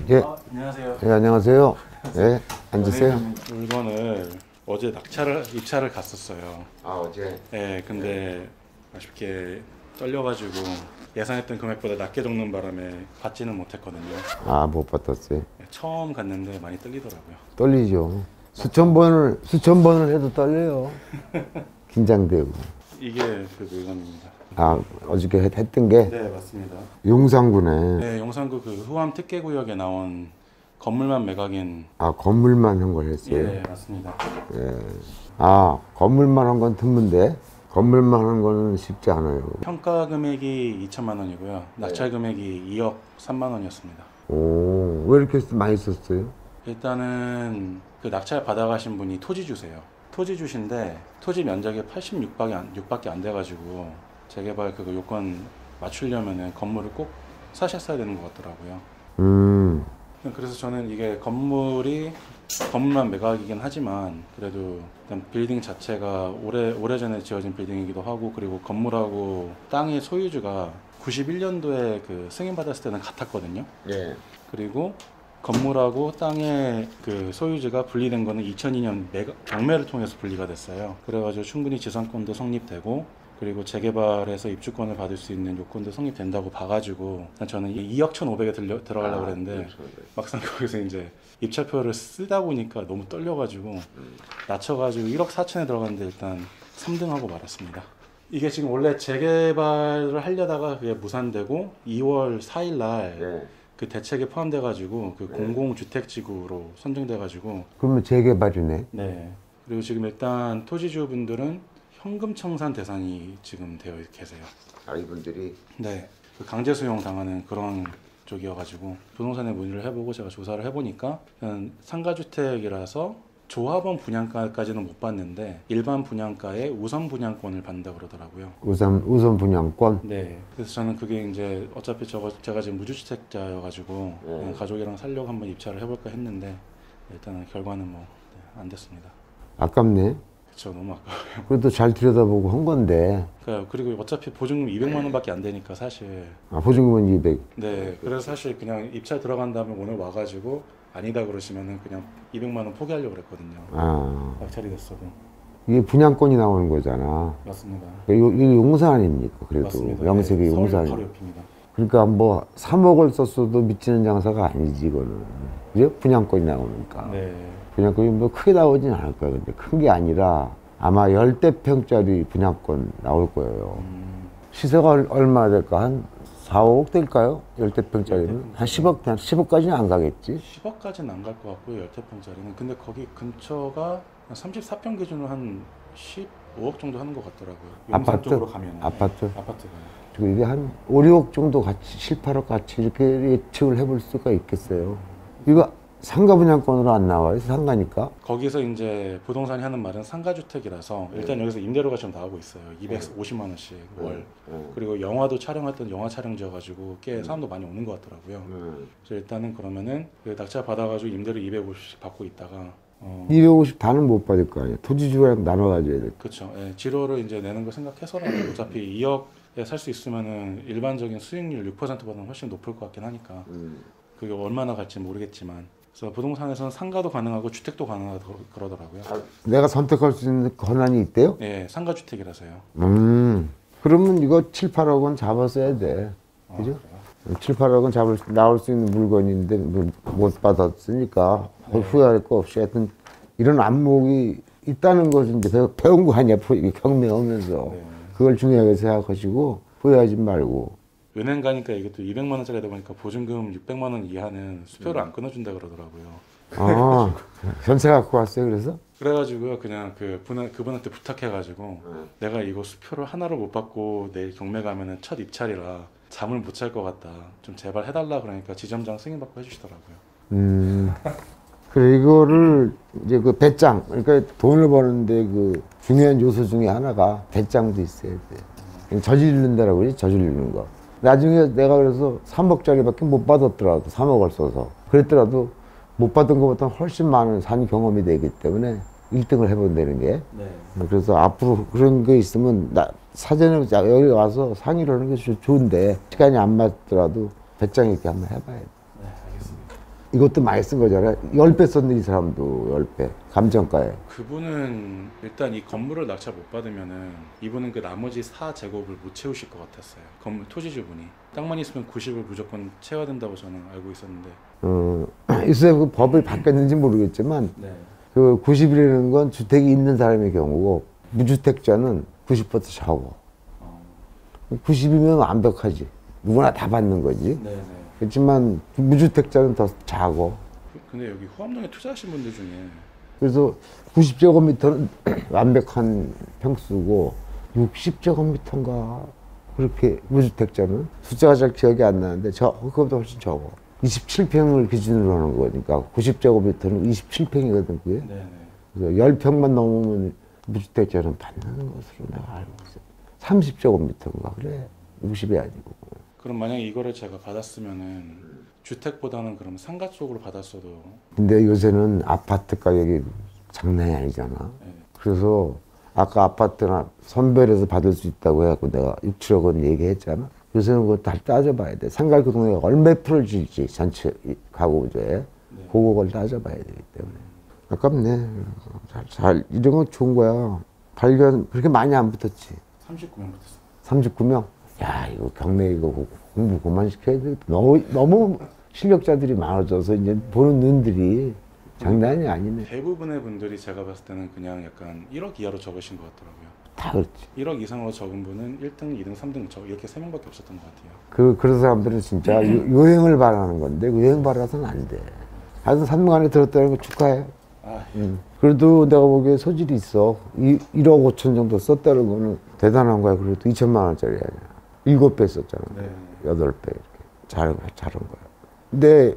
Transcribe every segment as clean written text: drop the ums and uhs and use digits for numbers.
예. 안녕하세요. 예, 안녕하세요. 예, 앉으세요. 물건을 어제 입찰을 갔었어요. 아, 어제? 예, 근데 아쉽게 떨려가지고 예상했던 금액보다 낮게 적는 바람에 받지는 못했거든요. 아, 못 받았어요. 예, 처음 갔는데 많이 떨리더라고요. 떨리죠. 수천 번을 해도 떨려요. 긴장되고. 이게 그 물건입니다. 아, 어저께 했던 게 네, 맞습니다. 용산구네. 네, 용산구 그 후암 특례구역에 나온 건물만 매각인. 아, 건물만 한 걸 했어요? 예, 맞습니다. 예. 아, 건물만 한 건 드문데 건물만 한 거는 쉽지 않아요. 평가 금액이 2천만 원이고요. 낙찰 금액이 2억 3만 원이었습니다. 오, 왜 이렇게 많이 썼어요? 일단은 그 낙찰 받아가신 분이 토지 주세요. 토지 주신데 토지 면적이 86밖에 안 돼가지고 재개발 그거 요건 맞추려면은 건물을 꼭 사셨어야 되는 것 같더라고요. 그래서 저는 이게 건물만 매각이긴 하지만 그래도 일단 빌딩 자체가 오래전에 지어진 빌딩이기도 하고, 그리고 건물하고 땅의 소유주가 91년도에 그 승인받았을 때는 같았거든요. 예. 그리고 건물하고 땅의 그 소유주가 분리된 거는 2002년 경매를 통해서 분리가 됐어요. 그래가지고 충분히 지상권도 성립되고, 그리고 재개발해서 입주권을 받을 수 있는 요건도 성립된다고 봐가지고 저는 2억 1,500에 들어가려고 그랬는데 막상 거기서 이제 입찰표를 쓰다 보니까 너무 떨려가지고 낮춰가지고 1억 4천에 들어갔는데 일단 3등하고 말았습니다. 이게 지금 원래 재개발을 하려다가 그게 무산되고 2월 4일 날 그 대책에 포함돼가지고 그 공공주택지구로 선정돼가지고. 그러면 재개발이네. 네. 그리고 지금 일단 토지주분들은 현금 청산 대상이 지금 되어 계세요. 아, 이분들이? 네. 그 강제 수용 당하는 그런 쪽이어가지고 부동산에 문의를 해보고 제가 조사를 해보니까 상가주택이라서 조합원 분양가까지는 못 받는데 일반 분양가에 우선 분양권을 받는다 그러더라고요. 우선 분양권? 네. 그래서 저는 그게 이제 어차피 제가 지금 무주택자여가지고 그냥 가족이랑 살려고 한번 입찰을 해볼까 했는데 일단은 결과는 뭐 안 됐습니다. 아깝네. 그쵸, 너무 아까워요. 그래도 잘 들여다보고 한 건데. 그리고 어차피 보증금 200만 원밖에 안 되니까 사실. 아, 보증금은 200. 네. 그래서 사실 그냥 입찰 들어간 다음에 오늘 와가지고 아니다 그러시면은 그냥 200만 원 포기하려고 그랬거든요. 아. 낙찰이 됐어도. 이게 분양권이 나오는 거잖아. 맞습니다. 이거 용산 아닙니까? 그래도 맞습니다. 명색이 네, 용산. 서울 바로 옆입니다. 그러니까 뭐 3억을 썼어도 미치는 장사가 아니지 이거는. 그죠? 분양권이 나오니까. 네. 분양권이 뭐 크게 나오진 않을 거야. 근데 큰 게 아니라 아마 10대 평짜리 분양권 나올 거예요. 시세가 얼마 될까? 한 4, 5억 될까요? 10대 평짜리는? 한 10억까지는 안 가겠지? 10억까지는 안 갈 것 같고요. 10평짜리는. 근데 거기 근처가 34평 기준으로 한 15억 정도 하는 것 같더라고요. 용산 아파트? 쪽으로 가면. 아파트? 네, 아파트가. 그리고 이게 한 5, 6억 정도 같이, 7, 8억 같이 이렇게 예측을 해볼 수가 있겠어요. 이거 상가 분양권으로 안 나와요? 상가니까? 거기서 이제 부동산이 하는 말은 상가주택이라서 일단 여기서 임대료가 좀 나오고 있어요. 250만 원씩 월. 그리고 영화도 촬영했던 영화 촬영지여가지고 꽤 사람도 많이 오는 것 같더라고요. 그래서 일단은 그러면은 그 낙찰 받아가지고 임대료 250씩 받고 있다가 250 다는 못 받을 거 아니에요. 토지주랑 나눠가줘야 돼. 그렇죠. 예, 지로를 이제 내는 걸 생각해서라도 어차피 2억에 살 수 있으면은 일반적인 수익률 6%보다는 훨씬 높을 것 같긴 하니까 그게 얼마나 갈지 모르겠지만. 그래서 부동산에서는 상가도 가능하고 주택도 가능하다고 그러더라고요. 내가 선택할 수 있는 권한이 있대요? 예, 상가주택이라서요. 그러면 이거 7, 8억은 잡았어야 돼. 그죠? 7, 8억은 나올 수 있는 물건인데 못 받았으니까 후회할 거 없이 하여튼 이런 안목이 있다는 것을 이제 배운 거 아니야. 경매하면서. 네. 그걸 중요하게 생각하시고 후회하지 말고. 은행 가니까 이게 또 200만 원짜리다 보니까 보증금 600만 원 이하는 수표를 안 끊어준다 그러더라고요. 아, 전세 갖고 왔어요, 그래서? 그래가지고요, 그냥 그분한테 부탁해가지고 내가 이거 수표를 하나를 못 받고 내일 경매 가면은 첫 입찰이라 잠을 못 잘 것 같다. 좀 제발 해달라 그러니까 지점장 승인받고 해주시더라고요. 그래, 이거를 이제 그 배짱, 그러니까 돈을 버는데 그 중요한 요소 중에 하나가 배짱도 있어야 돼. 저지르는 데라고 그러지, 저지르는 거. 나중에 내가 그래서 3억짜리밖에 못 받았더라도 3억을 써서 그랬더라도 못 받은 것보다 훨씬 많은 산 경험이 되기 때문에 1등을 해본다는 게. 네. 그래서 앞으로 그런 게 있으면 사전에 여기 와서 상의를 하는 게 좋은데 시간이 안 맞더라도 배짱 있게 한번 해봐야 돼. 네, 알겠습니다. 이것도 많이 쓴 거잖아요. 10배 썼네, 이 사람도. 10배. 감정가에. 그분은 일단 이 건물을 낙찰 못 받으면은 이분은 그 나머지 4제곱을 못 채우실 것 같았어요. 건물 토지주분이 땅만 있으면 90을 무조건 채워야 된다고 저는 알고 있었는데. 있어요. 그 법이 바뀌었는지 모르겠지만 네. 그 90이라는 건 주택이 있는 사람의 경우고 무주택자는 90부터 적어. 90이면 완벽하지. 누구나 다 받는 거지. 네네. 그렇지만 무주택자는 더 작어. 근데 여기 후암동에 투자하신 분들 중에 그래서 90제곱미터는 완벽한 평수고 60제곱미터인가 그렇게 무주택자는 숫자가 잘 기억이 안 나는데 그거보다 훨씬 적어. 27평을 기준으로 하는 거니까 90제곱미터는 27평이거든 그게. 네네. 그래서 10평만 넘으면 무주택자는 받는 것으로 내가 알고 있어. 30제곱미터인가 그래. 60이 아니고. 그럼 만약에 이거를 제가 받았으면은 주택보다는 그럼 상가 쪽으로 받았어도. 근데 요새는 아파트 가격이 장난이 아니잖아. 네. 그래서 아까 아파트나 선별해서 받을 수 있다고 해갖고 내가 6, 7억 원 얘기했잖아. 요새는 그거 다 따져봐야 돼. 상가 그 동네가 얼마 프를 줄지 전체 가구부조에. 네. 그걸 따져봐야 되기 때문에. 아깝네. 이런 건 좋은 거야. 발견 그렇게 많이 안 붙었지. 39명 붙었어요. 39명? 야, 이거 경매 이거 공부 그만 시켜야 돼. 너무 실력자들이 많아져서 이제 보는 눈들이 장난이 아니네. 대부분의 분들이 제가 봤을 때는 그냥 약간 1억 이하로 적으신 것 같더라고요. 다 그렇지. 1억 이상으로 적은 분은 1등, 2등, 3등 이렇게 3명밖에 없었던 것 같아요. 그런 사람들은 진짜 요행을 바라는 건데, 요행 바라서는 안 돼. 하여튼 3명 안에 들었다는 거 축하해. 그래도 내가 보기에 소질이 있어. 1억 5천 정도 썼다는 거는 대단한 거야. 그래도 2천만 원짜리 아니야. 7배 썼잖아. 네. 8배 이렇게. 잘한 거야. 근데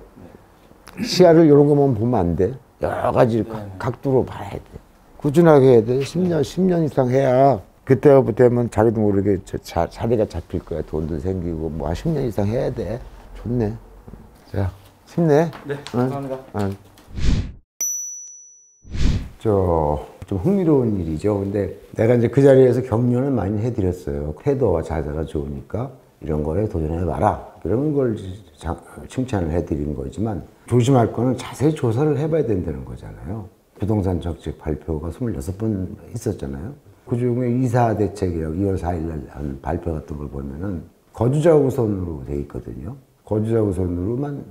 시야를 이런 것만 보면 안 돼. 여러 가지 각도로 봐야 돼. 꾸준하게 해야 돼. 10년 이상 해야 그때부터 되면 자기도 모르게 자리가 잡힐 거야. 돈도 생기고 뭐 10년 이상 해야 돼. 좋네. 자, 힘내. 네, 감사합니다. 좀 흥미로운 일이죠. 근데 내가 이제 그 자리에서 격려는 많이 해드렸어요. 태도와 자세가 좋으니까 이런 거에 도전해봐라. 이런 걸 칭찬을 해드린 거지만 조심할 거는 자세히 조사를 해봐야 된다는 거잖아요. 부동산 정책 발표가 26번 있었잖아요. 그 중에 이사 대책이라고 2월 4일 날 한 발표 같은 걸 보면은 거주자 우선으로 돼 있거든요. 거주자 우선으로만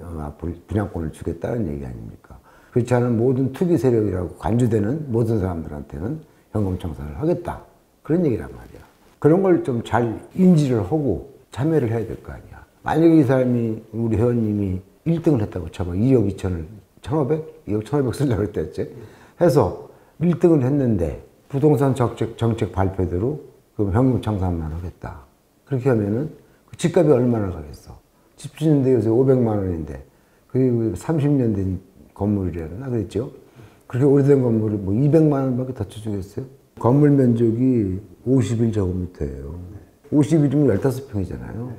분양권을 주겠다는 얘기 아닙니까? 그렇지 않은 모든 투기 세력이라고 간주되는 모든 사람들한테는 현금 청산을 하겠다. 그런 얘기란 말이야. 그런 걸 좀 잘 인지를 하고 참여를 해야 될 거 아니야. 만약에 이 사람이, 우리 회원님이 1등을 했다고 쳐봐. 2억 2천을, 1,500? 2억 1,500 쓰려고 그랬댔지. 해서 1등을 했는데 부동산 정책 발표대로 그럼 현금 청산만 하겠다. 그렇게 하면은 그 집값이 얼마나 가겠어? 집 짓는데 요새 500만 원인데 그게 30년 된 건물이라나 그랬죠? 그렇게 오래된 건물을 뭐 200만 원밖에 더 쳐주겠어요? 건물 면적이 51제곱미터예요. 51이면 15평이잖아요.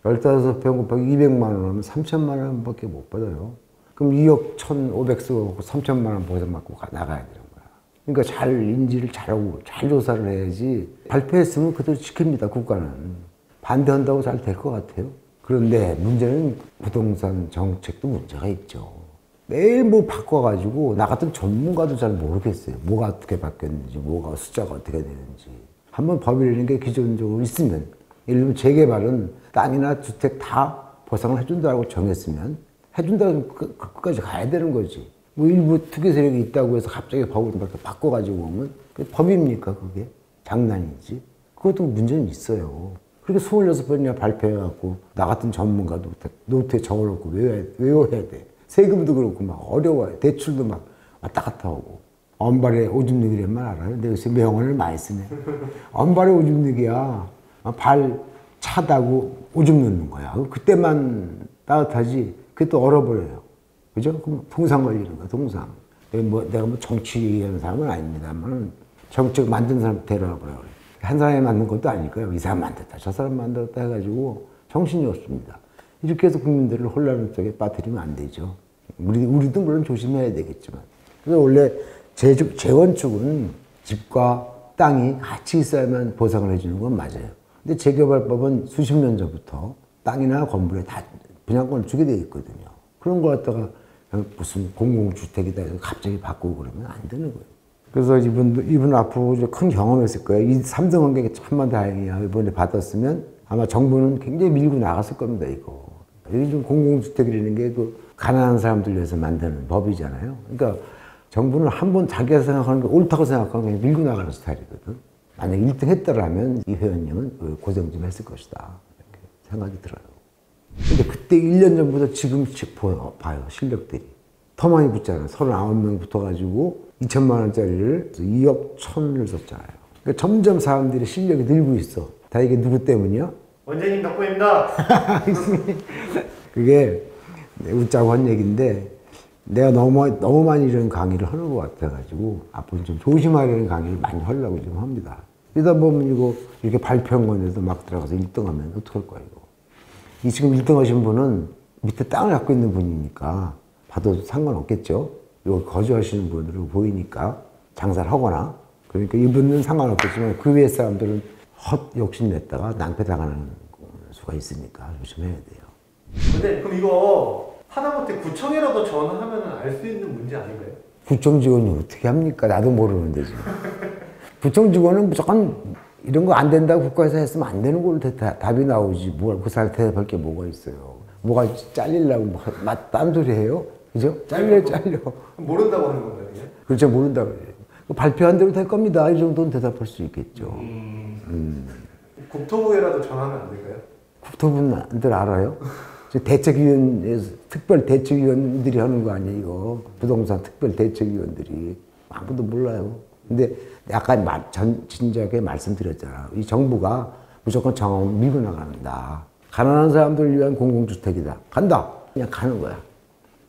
15평 곱하기 200만 원 하면 3천만 원밖에 못 받아요. 그럼 2억 1,500 쓰고 3천만 원 보상받고 나가야 되는 거야. 그러니까 잘 인지를 잘하고 잘 조사를 해야지. 발표했으면 그대로 지킵니다, 국가는. 반대한다고 잘 될 것 같아요. 그런데 문제는 부동산 정책도 문제가 있죠. 매일 뭐 바꿔가지고 나 같은 전문가도 잘 모르겠어요. 뭐가 어떻게 바뀌었는지, 뭐가 숫자가 어떻게 되는지. 한번 법이라는 게 기존적으로 있으면, 예를 들면 재개발은 땅이나 주택 다 보상을 해준다고 정했으면 해준다고 끝까지 가야 되는 거지. 뭐 일부 투기 세력이 있다고 해서 갑자기 법을 그렇게 바꿔가지고 오면 그게 법입니까 그게? 장난이지. 그것도 문제는 있어요. 그렇게 26번이나 발표해갖고 나 같은 전문가도 노트에 적어놓고 외워야 돼. 세금도 그렇고 막 어려워요. 대출도 막 왔다 갔다 하고. 언발에 오줌 누기란 말 알아요? 내가 요새 명언을 많이 쓰네. 언발에 오줌 누기야. 발 차다고 오줌 넣는 거야. 그때만 따뜻하지. 그게 또 얼어버려요. 그죠? 그럼 동상 걸리는 거야, 동상. 내가 뭐 정치 얘기하는 사람은 아닙니다만 정책 만든 사람 데려와 보라고 그래. 한 사람이 만든 것도 아니고요. 이 사람 만들었다, 저 사람 만들었다 해가지고 정신이 없습니다. 이렇게 해서 국민들을 혼란 속에 빠뜨리면 안 되죠. 우리도 물론 조심해야 되겠지만. 그래서 원래 재건축은 집과 땅이 같이 있어야만 보상을 해주는 건 맞아요. 근데 재개발법은 수십 년 전부터 땅이나 건물에 다 분양권을 주게 돼 있거든요. 그런 거 갖다가 무슨 공공주택이다 해서 갑자기 바꾸고 그러면 안 되는 거예요. 그래서 이분 앞으로 이제 큰 경험했을 거예요. 이 3등 환경이 천만 다행이야. 이번에 받았으면 아마 정부는 굉장히 밀고 나갔을 겁니다, 이거. 요즘 공공주택이라는 게 그 가난한 사람들 위해서 만드는 법이잖아요. 그러니까 정부는 한 번 자기가 생각하는 게 옳다고 생각하면 그냥 밀고 나가는 스타일이거든. 만약 1등 했더라면 이 회원님은 고생 좀 했을 것이다. 이렇게 생각이 들어요. 근데 그때 1년 전부터 지금 봐요, 실력들이. 더 많이 붙잖아요. 39명 붙어가지고 2천만 원짜리를 2억 1천을 썼잖아요. 그러니까 점점 사람들이 실력이 늘고 있어. 다 이게 누구 때문이야? 원장님 덕분입니다. 그게 웃자고 한 얘기인데 내가 너무 많이 이런 강의를 하는 것 같아가지고 앞으로 좀 조심하려는 강의를 많이 하려고 좀 합니다. 이러다 보면 이거 이렇게 발표한 건데도 막 들어가서 1등하면 어떡할 거야 이거. 이 지금 1등 하신 분은 밑에 땅을 갖고 있는 분이니까 봐도 상관없겠죠. 이거 거주하시는 분으로 보이니까 장사를 하거나 그러니까 이분은 상관없겠지만 그 위에 사람들은 욕심냈다가 낭패당하는 수가 있으니까 조심해야 돼요. 근데 그럼 이거 하다못해 구청에라도 전화하면 알 수 있는 문제 아닌가요? 구청 직원이 어떻게 합니까? 나도 모르는데 지금. 구청 직원은 무조건 이런 거 안 된다고 국가에서 했으면 안 되는 걸로 답이 나오지. 뭘 그 사람 대답할 게 뭐가 있어요. 뭐가 잘리려고 딴 소리 해요? 그죠? 잘려. 모른다고 하는 건가요, 그냥? 그렇죠. 모른다고 해요. 발표한 대로 될 겁니다. 이 정도는 대답할 수 있겠죠. 국토부에라도 전화하면 안 될까요? 국토부들 알아요? 대책위원회에서 특별 대책위원들이 하는 거 아니에요, 이거. 부동산 특별 대책위원들이. 아무도 몰라요. 근데 약간 진작에 말씀드렸잖아. 이 정부가 무조건 정원 밀고 나간다. 가난한 사람들을 위한 공공주택이다. 간다. 그냥 가는 거야.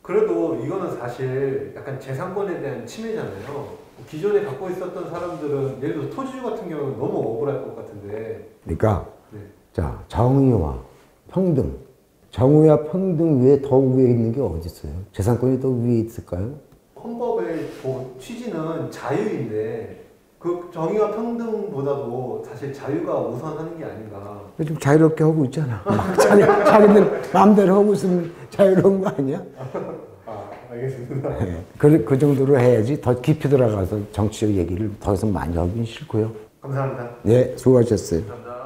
그래도 이거는 사실 약간 재산권에 대한 침해잖아요. 기존에 갖고 있었던 사람들은 예를 들어서 토지주 같은 경우는 너무 억울할 것 같은데. 그러니까 네. 자, 정의와 평등. 정의와 평등 위에 더 위에 있는 게 어디 있어요? 재산권이 더 위에 있을까요? 헌법의 취지는 자유인데 그 정의와 평등보다도 사실 자유가 우선하는 게 아닌가. 좀 자유롭게 하고 있잖아. 자기들 마음대로 하고 있으면 자유로운 거 아니야? 알겠습니다. 네. 그 정도로 해야지 더 깊이 들어가서 정치적 얘기를 더 이상 많이 하긴 싫고요. 감사합니다. 네, 수고하셨어요. 감사합니다.